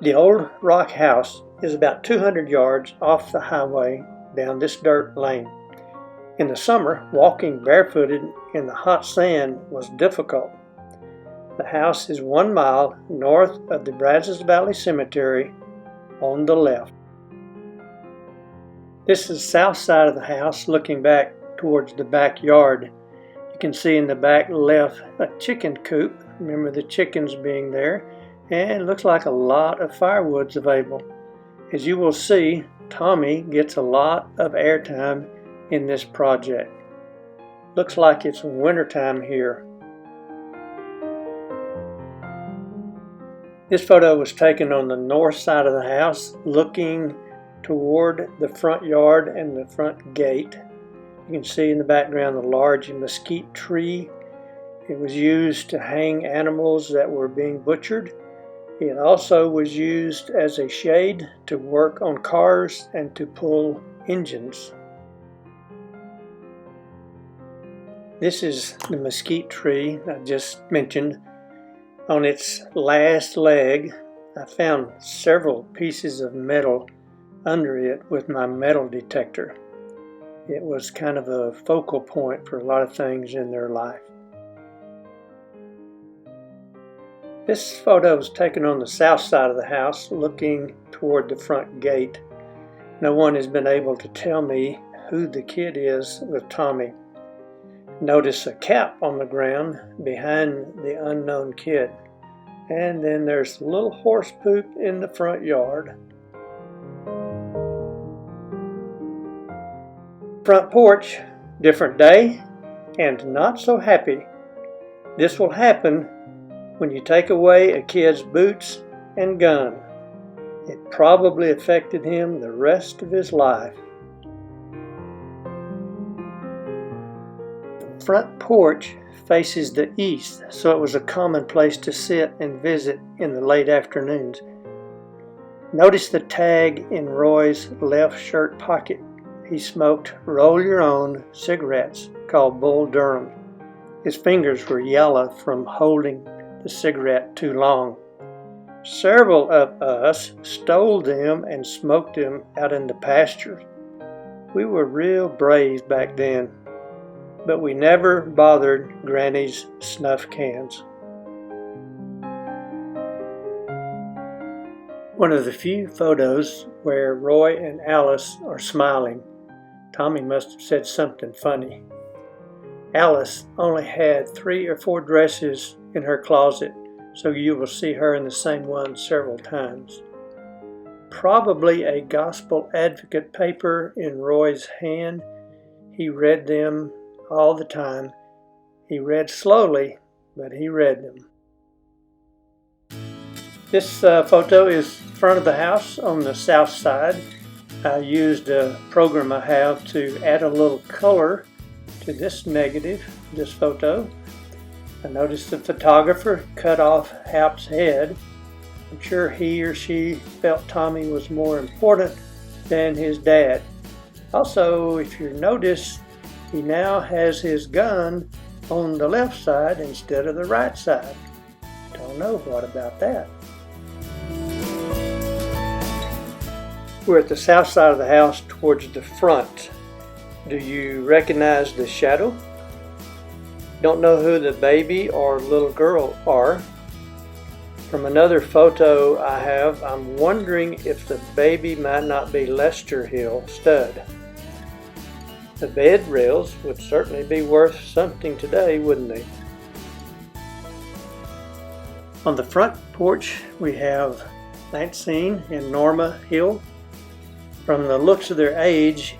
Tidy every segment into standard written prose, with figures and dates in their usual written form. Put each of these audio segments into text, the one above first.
The old rock house is about 200 yards off the highway down this dirt lane. In the summer, walking barefooted in the hot sand was difficult. The house is 1 mile north of the Brazos Valley Cemetery on the left. This is the south side of the house looking back towards the backyard. You can see in the back left a chicken coop. Remember the chickens being there. And it looks like a lot of firewood's available. As you will see, Tommy gets a lot of airtime in this project. Looks like it's wintertime here. This photo was taken on the north side of the house, looking toward the front yard and the front gate. You can see in the background a large mesquite tree. It was used to hang animals that were being butchered. It also was used as a shade to work on cars and to pull engines. This is the mesquite tree I just mentioned. On its last leg, I found several pieces of metal under it with my metal detector. It was kind of a focal point for a lot of things in their life. This photo was taken on the south side of the house, looking toward the front gate. No one has been able to tell me who the kid is with Tommy. Notice a cap on the ground behind the unknown kid. And then there's a little horse poop in the front yard. Front porch, different day, and not so happy. This will happen when you take away a kid's boots and gun. It probably affected him the rest of his life. The front porch faces the east, so it was a common place to sit and visit in the late afternoons. Notice the tag in Roy's left shirt pocket. He smoked roll-your-own cigarettes called Bull Durham. His fingers were yellow from holding the cigarette too long. Several of us stole them and smoked them out in the pasture. We were real brave back then, but we never bothered Granny's snuff cans. One of the few photos where Roy and Alice are smiling. Tommy must have said something funny. Alice only had 3 or 4 dresses in her closet, so you will see her in the same one several times. Probably a Gospel Advocate paper in Roy's hand. He read them all the time. He read slowly, but he read them. This photo is front of the house on the south side. I used a program I have to add a little color to this negative, this photo. I noticed the photographer cut off Hap's head. I'm sure he or she felt Tommy was more important than his dad. Also, if you notice, he now has his gun on the left side instead of the right side. Don't know what about that. We're at the south side of the house towards the front. Do you recognize the shadow? Don't know who the baby or little girl are. From another photo I have, I'm wondering if the baby might not be Lester Hill Stud. The bed rails would certainly be worth something today, wouldn't they? On the front porch we have Lancine and Norma Hill. From the looks of their age,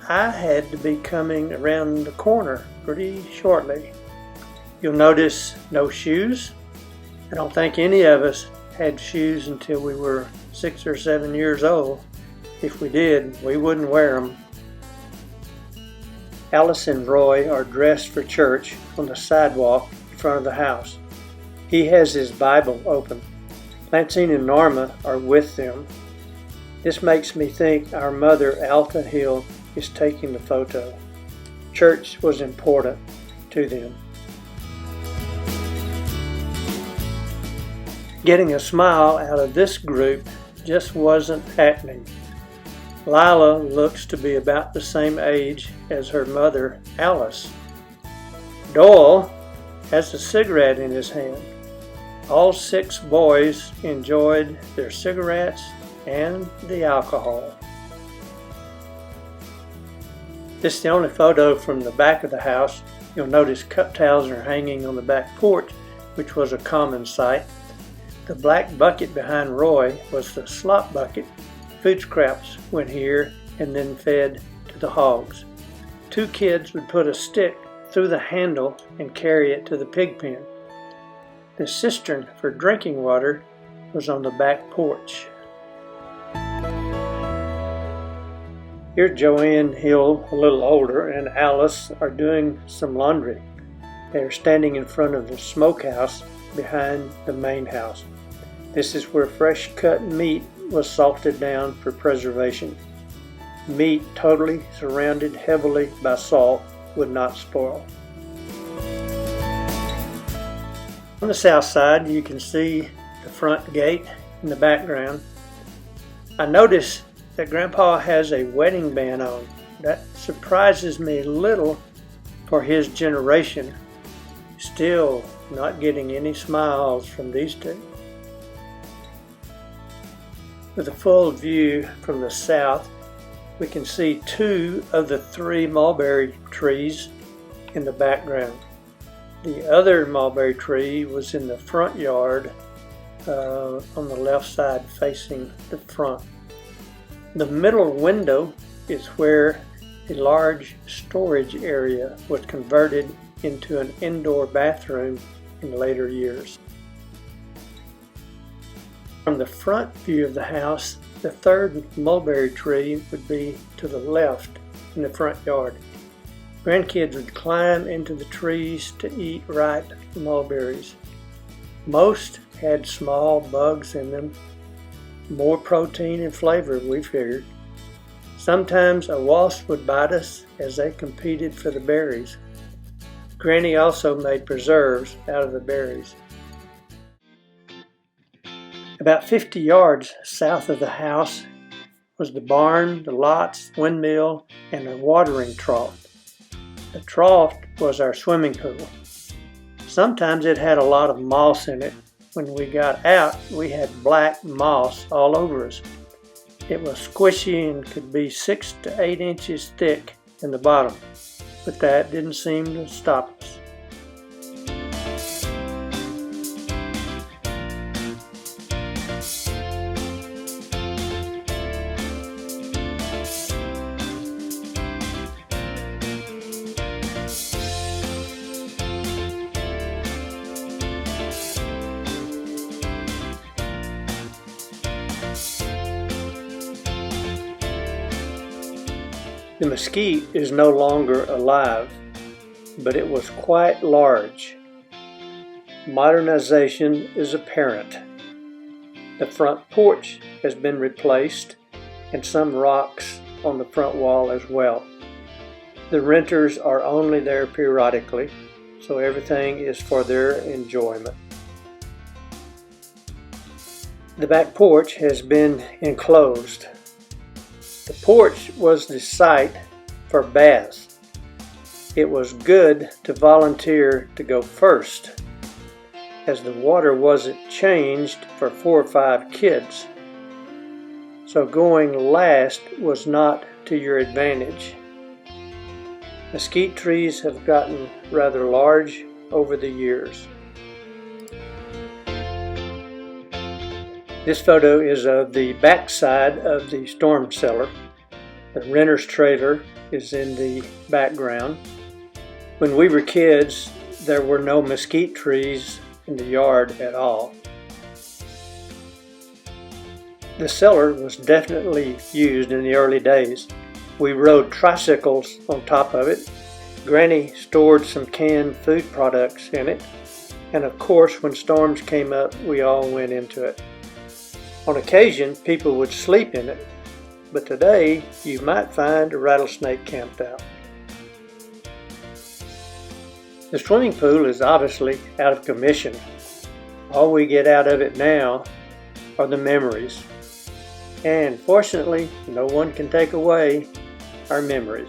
I had to be coming around the corner pretty shortly. You'll notice no shoes. I don't think any of us had shoes until we were 6 or 7 years old. If we did, we wouldn't wear them. Alice and Roy are dressed for church on the sidewalk in front of the house. He has his Bible open. Lancine and Norma are with them. This makes me think our mother, Alta Hill, is taking the photo. Church was important to them. Getting a smile out of this group just wasn't happening. Lila looks to be about the same age as her mother, Alice. Doyle has a cigarette in his hand. All 6 boys enjoyed their cigarettes and the alcohol. This is the only photo from the back of the house. You'll notice cup towels are hanging on the back porch, which was a common sight. The black bucket behind Roy was the slop bucket. Food scraps went here and then fed to the hogs. 2 kids would put a stick through the handle and carry it to the pig pen. The cistern for drinking water was on the back porch. Here Joanne Hill, a little older, and Alice are doing some laundry. They are standing in front of the smokehouse behind the main house. This is where fresh cut meat was salted down for preservation. Meat totally surrounded heavily by salt would not spoil. On the south side, you can see the front gate in the background. I noticed that Grandpa has a wedding band on. That surprises me a little for his generation. Still not getting any smiles from these 2. With a full view from the south, we can see 2 of the 3 mulberry trees in the background. The other mulberry tree was in the front yard on the left side facing the front. The middle window is where a large storage area was converted into an indoor bathroom in later years. From the front view of the house, the 3rd mulberry tree would be to the left in the front yard. Grandkids would climb into the trees to eat ripe mulberries. Most had small bugs in them, more protein and flavor, we figured. Sometimes a wasp would bite us as they competed for the berries. Granny also made preserves out of the berries. About 50 yards south of the house was the barn, the lots, windmill, and a watering trough. The trough was our swimming pool. Sometimes it had a lot of moss in it. When we got out, we had black moss all over us. It was squishy and could be 6 to 8 inches thick in the bottom, but that didn't seem to stop us. The mesquite is no longer alive, but it was quite large. Modernization is apparent. The front porch has been replaced and some rocks on the front wall as well. The renters are only there periodically, so everything is for their enjoyment. The back porch has been enclosed. The porch was the site for baths. It was good to volunteer to go first, as the water wasn't changed for 4 or 5 kids. So going last was not to your advantage. Mesquite trees have gotten rather large over the years. This photo is of the back side of the storm cellar. The renter's trailer is in the background. When we were kids, there were no mesquite trees in the yard at all. The cellar was definitely used in the early days. We rode tricycles on top of it. Granny stored some canned food products in it. And of course, when storms came up, we all went into it. On occasion, people would sleep in it, but today you might find a rattlesnake camped out. The swimming pool is obviously out of commission. All we get out of it now are the memories. And fortunately, no one can take away our memories.